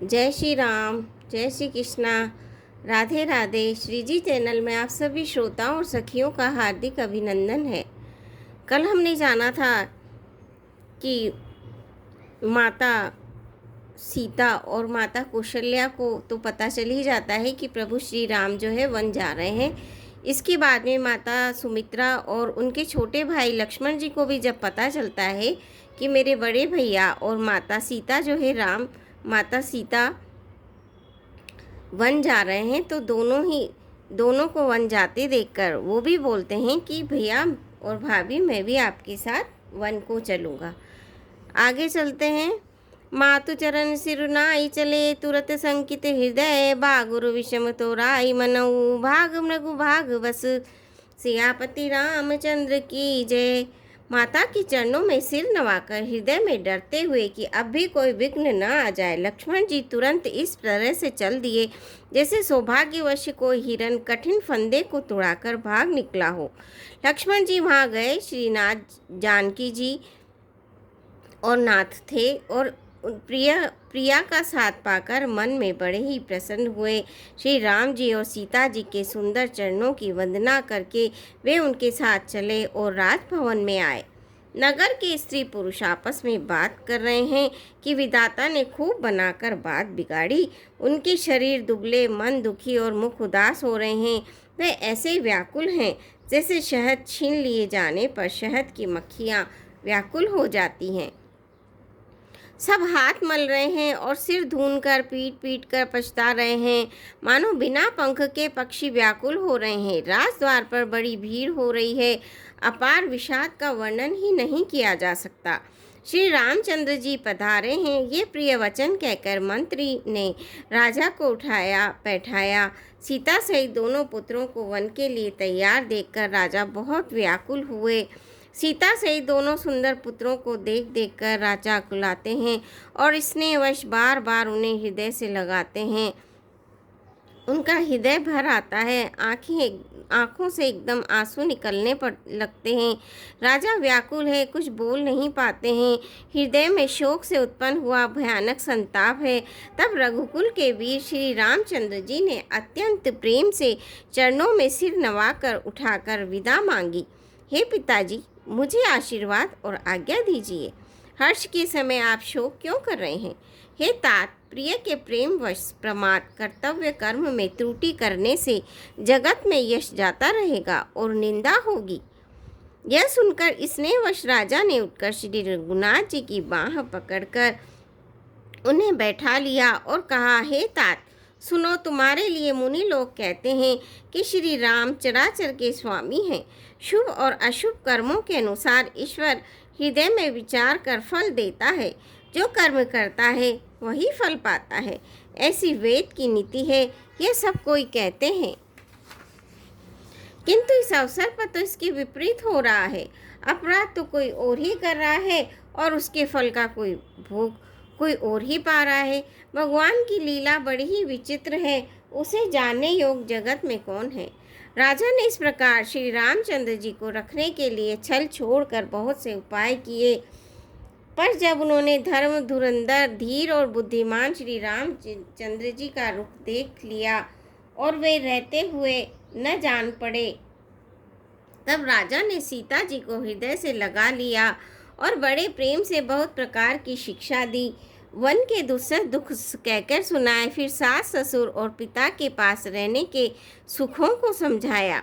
जय श्री राम, जय श्री कृष्णा, राधे राधे। श्री जी चैनल में आप सभी श्रोताओं और सखियों का हार्दिक अभिनंदन है। कल हमने जाना था कि माता सीता और माता कौशल्या को तो पता चल ही जाता है कि प्रभु श्री राम जो है वन जा रहे हैं। इसके बाद में माता सुमित्रा और उनके छोटे भाई लक्ष्मण जी को भी जब पता चलता है कि मेरे बड़े भैया और माता सीता जो है माता सीता वन जा रहे हैं, तो दोनों को वन जाते देखकर वो भी बोलते हैं कि भैया और भाभी, मैं भी आपके साथ वन को चलूँगा। आगे चलते हैं। मातु चरण सिरुनाई चले, तुरत संकित हृदय, बागुरु विषम तोराई मनऊ, भाग मृगु भाग बस, सियापति रामचंद्र की जय। माता के चरणों में सिर नवाकर हृदय में डरते हुए कि अब भी कोई विघ्न न आ जाए, लक्ष्मण जी तुरंत इस तरह से चल दिए जैसे सौभाग्यवश कोई हिरन कठिन फंदे को तोड़ाकर भाग निकला हो। लक्ष्मण जी वहाँ गए। श्रीनाथ, जानकी जी और नाथ थे और प्रिया का साथ पाकर मन में बड़े ही प्रसन्न हुए। श्री राम जी और सीता जी के सुंदर चरणों की वंदना करके वे उनके साथ चले और राजभवन में आए। नगर के स्त्री पुरुष आपस में बात कर रहे हैं कि विधाता ने खूब बनाकर बात बिगाड़ी। उनके शरीर दुबले, मन दुखी और मुख उदास हो रहे हैं। वे ऐसे व्याकुल हैं जैसे शहद छीन लिए जाने पर शहद की मक्खियाँ व्याकुल हो जाती हैं। सब हाथ मल रहे हैं और सिर धूनकर पीट पीट कर पछता रहे हैं, मानो बिना पंख के पक्षी व्याकुल हो रहे हैं। राजद्वार पर बड़ी भीड़ हो रही है। अपार विषाद का वर्णन ही नहीं किया जा सकता। श्री रामचंद्र जी पधारे हैं, ये प्रिय वचन कहकर मंत्री ने राजा को उठाया बैठाया। सीता सहित दोनों पुत्रों को वन के लिए तैयार देखकर राजा बहुत व्याकुल हुए। सीता सहित दोनों सुंदर पुत्रों को देख देख कर राजा कुलाते हैं और स्नेहवश बार बार उन्हें हृदय से लगाते हैं। उनका हृदय भर आता है, आँखों से एकदम आंसू निकलने पर लगते हैं। राजा व्याकुल है, कुछ बोल नहीं पाते हैं। हृदय में शोक से उत्पन्न हुआ भयानक संताप है। तब रघुकुल के वीर श्री रामचंद्र जी ने अत्यंत प्रेम से चरणों में सिर नवाकर उठाकर विदा मांगी। हे पिताजी, मुझे आशीर्वाद और आज्ञा दीजिए। हर्ष के समय आप शोक क्यों कर रहे हैं? हे तात, प्रिय के प्रेमवश प्रमाद कर्तव्य कर्म में त्रुटि करने से जगत में यश जाता रहेगा और निंदा होगी। यह सुनकर स्नेहवश राजा ने उठकर श्री रघुनाथ जी की बाह पकड़कर उन्हें बैठा लिया और कहा, हे तात, सुनो, तुम्हारे लिए मुनि लोग कहते हैं कि श्री राम चराचर के स्वामी हैं। शुभ और अशुभ कर्मों के अनुसार ईश्वर हृदय में विचार कर फल देता है। जो कर्म करता है वही फल पाता है, ऐसी वेद की नीति है। यह सब कोई कहते हैं, किंतु इस अवसर पर तो इसके विपरीत हो रहा है। अपराध तो कोई और ही कर रहा है और उसके फल का कोई भोग कोई और ही पा रहा है। भगवान की लीला बड़ी ही विचित्र है, उसे जानने योग्य जगत में कौन है। राजा ने इस प्रकार श्री रामचंद्र जी को रखने के लिए छल छोड़कर बहुत से उपाय किए, पर जब उन्होंने धर्म धुरंधर धीर और बुद्धिमान श्री रामचंद्र जी का रुख देख लिया और वे रहते हुए न जान पड़े, तब राजा ने सीता जी को हृदय से लगा लिया और बड़े प्रेम से बहुत प्रकार की शिक्षा दी। वन के दुस्सह दुख कहकर सुनाए, फिर सास ससुर और पिता के पास रहने के सुखों को समझाया।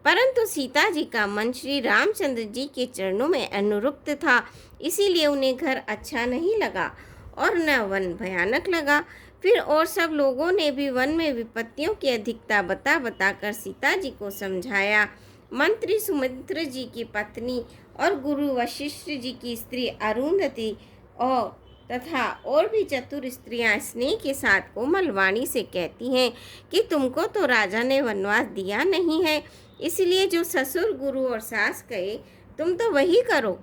परंतु सीता जी का मन श्री रामचंद्र जी के चरणों में अनुरक्त था, इसीलिए उन्हें घर अच्छा नहीं लगा और न वन भयानक लगा। फिर और सब लोगों ने भी वन में विपत्तियों की अधिकता बता बताकर सीता जी को समझाया। मंत्री सुमित्र जी की पत्नी और गुरु वशिष्ठ जी की स्त्री अरुंधति और तथा और भी चतुर स्त्रियां स्नेह के साथ कोमल वाणी से कहती हैं कि तुमको तो राजा ने वनवास दिया नहीं है, इसलिए जो ससुर गुरु और सास कहे तुम तो वही करो।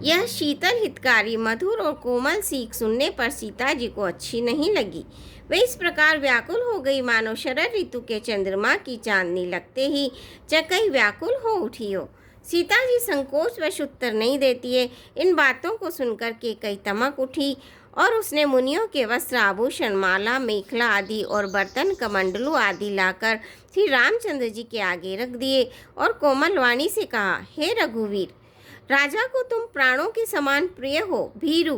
यह शीतल हितकारी मधुर और कोमल सीख सुनने पर सीता जी को अच्छी नहीं लगी। वे इस प्रकार व्याकुल हो गई मानो शरद ऋतु के चंद्रमा की चांदनी लगते ही चकई व्याकुल हो उठी हो। सीता जी संकोचवश उत्तर नहीं देती है। इन बातों को सुनकर के कई तमक उठी और उसने मुनियों के वस्त्र, आभूषण, माला, मेखला आदि और बर्तन, कमंडलू आदि लाकर श्री रामचंद्र जी के आगे रख दिए और कोमल वाणी से कहा, हे रघुवीर, राजा को तुम प्राणों के समान प्रिय हो। भीरु,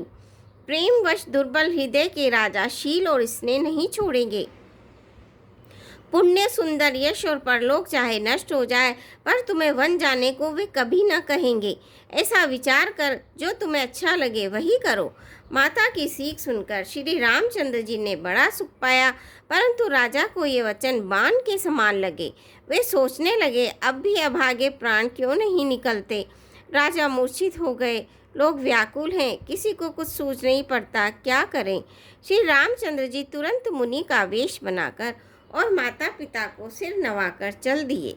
प्रेमवश दुर्बल हृदय के राजा शील और स्नेह नहीं छोड़ेंगे। पुण्य, सुंदर, यश और परलोक चाहे नष्ट हो जाए, पर तुम्हें वन जाने को वे कभी न कहेंगे। ऐसा विचार कर जो तुम्हें अच्छा लगे वही करो। माता की सीख सुनकर श्री रामचंद्र जी ने बड़ा सुख पाया, परंतु राजा को ये वचन बाण के समान लगे। वे सोचने लगे, अब भी अभागे प्राण क्यों नहीं निकलते। राजा मूर्छित हो गए। लोग व्याकुल हैं, किसी को कुछ सूझ नहीं पड़ता, क्या करें। श्री रामचंद्र जी तुरंत मुनि का वेश बनाकर और माता पिता को सिर नवाकर चल दिए।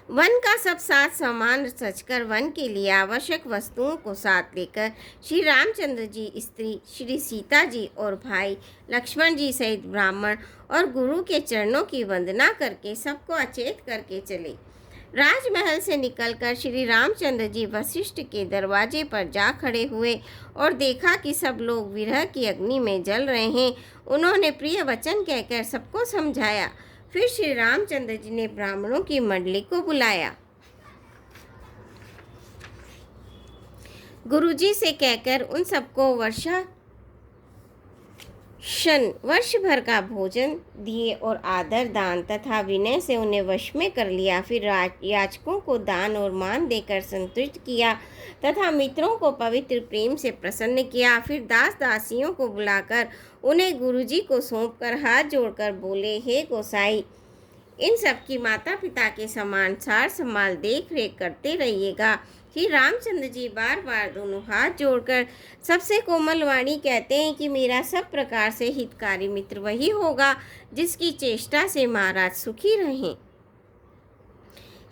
वन का सब साथ सामान सजकर वन के लिए आवश्यक वस्तुओं को साथ लेकर श्री रामचंद्र जी, स्त्री श्री सीता जी और भाई लक्ष्मण जी सहित ब्राह्मण और गुरु के चरणों की वंदना करके सबको अचेत करके चले। राजमहल से निकलकर श्री रामचंद्र जी वशिष्ठ के दरवाजे पर जा खड़े हुए और देखा कि सब लोग विरह की अग्नि में जल रहे हैं। उन्होंने प्रिय वचन कहकर सबको समझाया। फिर श्री रामचंद्र जी ने ब्राह्मणों की मंडली को बुलाया। गुरुजी से कहकर उन सबको वर्ष भर का भोजन दिए और आदर, दान तथा विनय से उन्हें वश में कर लिया। फिर याचकों को दान और मान देकर संतुष्ट किया तथा मित्रों को पवित्र प्रेम से प्रसन्न किया। फिर दास दासियों को बुलाकर उन्हें गुरुजी को सौंपकर हाथ जोड़कर बोले, हे गोसाई, इन सब की माता पिता के समान सार संभाल देख रेख करते रहिएगा। श्री रामचंद्र जी बार बार दोनों हाथ जोड़कर सबसे कोमल वाणी कहते हैं कि मेरा सब प्रकार से हितकारी मित्र वही होगा जिसकी चेष्टा से महाराज सुखी रहें।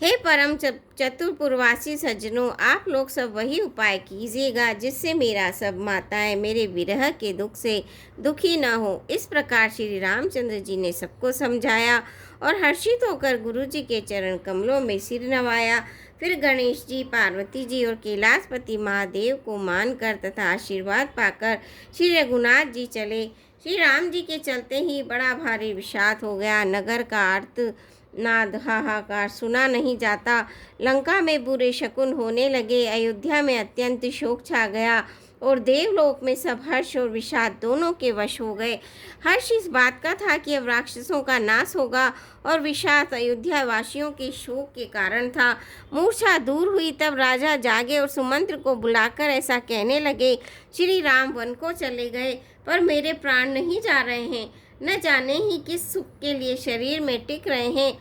हे परम चतुरपुरवासी सज्जनों, आप लोग सब वही उपाय कीजिएगा जिससे मेरा सब माताएं मेरे विरह के दुख से दुखी न हो। इस प्रकार श्री रामचंद्र जी ने सबको समझाया और हर्षित होकर गुरु जी के चरण कमलों में सिर नवाया। फिर गणेश जी, पार्वती जी और कैलाशपति महादेव को मानकर तथा आशीर्वाद पाकर श्री रघुनाथ जी चले। श्री राम जी के चलते ही बड़ा भारी विषाद हो गया। नगर का आर्तनाद, हाहाकार सुना नहीं जाता। लंका में बुरे शकुन होने लगे। अयोध्या में अत्यंत शोक छा गया और देवलोक में सब हर्ष और विषाद दोनों के वश हो गए। हर्ष इस बात का था कि अब राक्षसों का नाश होगा और विषाद अयोध्या वासियों के शोक के कारण था। मूर्छा दूर हुई तब राजा जागे और सुमंत्र को बुलाकर ऐसा कहने लगे, श्री राम वन को चले गए पर मेरे प्राण नहीं जा रहे हैं। न जाने ही किस सुख के लिए शरीर में टिक रहे हैं।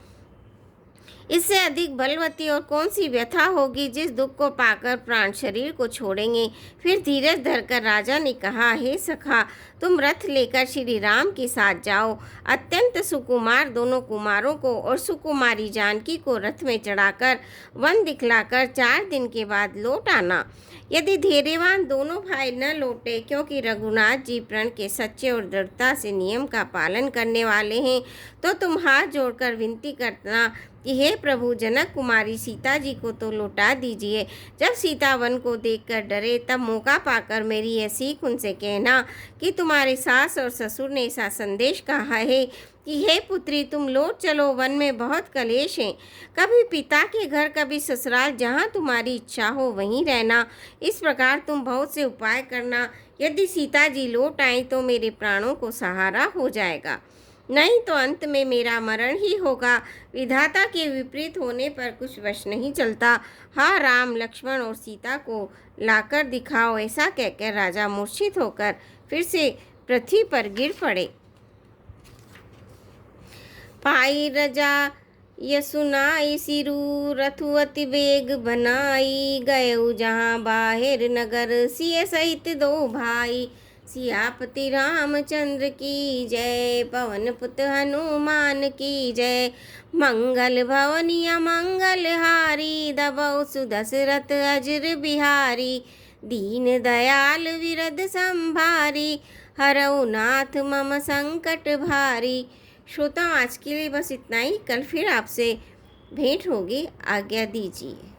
इससे अधिक बलवती और कौन सी व्यथा होगी जिस दुख को पाकर प्राण शरीर को छोड़ेंगे। फिर धीरज धरकर राजा ने कहा, हे सखा, तुम रथ लेकर श्री राम के साथ जाओ। अत्यंत सुकुमार दोनों कुमारों को और सुकुमारी जानकी को रथ में चढ़ाकर वन दिखलाकर 4 दिन के बाद लौट आना। यदि धैर्यवान दोनों भाई न लौटे, क्योंकि रघुनाथ जी प्रण के सच्चे और दृढ़ता से नियम का पालन करने वाले हैं, तो तुम हाथ जोड़कर विनती करना कि हे प्रभु, जनक कुमारी सीता जी को तो लौटा दीजिए। जब सीता वन को देखकर डरे तब मौका पाकर मेरी यह सीख उनसे कहना कि तुम्हारे सास और ससुर ने ऐसा संदेश कहा है कि हे पुत्री, तुम लौट चलो, वन में बहुत कलेश हैं। कभी पिता के घर, कभी ससुराल, जहाँ तुम्हारी इच्छा हो वहीं रहना। इस प्रकार तुम बहुत से उपाय करना। यदि सीता जी लौट आए तो मेरे प्राणों को सहारा हो जाएगा, नहीं तो अंत में मेरा मरण ही होगा। विधाता के विपरीत होने पर कुछ वश नहीं चलता। हाँ, राम, लक्ष्मण और सीता को लाकर दिखाओ। ऐसा कहकर राजा मूर्छित होकर फिर से पृथ्वी पर गिर पड़े। पाई रजा यसुनाई सिरु, रथु अति वेग बनाई। गयउ जहाँ बाहिर नगर, सिय सहित 2 भाई। सियापति रामचंद्र की जय, पवन पुत हनुमान की जय। मंगल भवनी अमंगल हारी, दबौ सुदशरथ अजर बिहारी। दीन दयाल विरद संभारी, हरऊ नाथ मम संकट भारी। श्रोता, आज के लिए बस इतना ही। कल फिर आपसे भेंट होगी। आज्ञा दीजिए।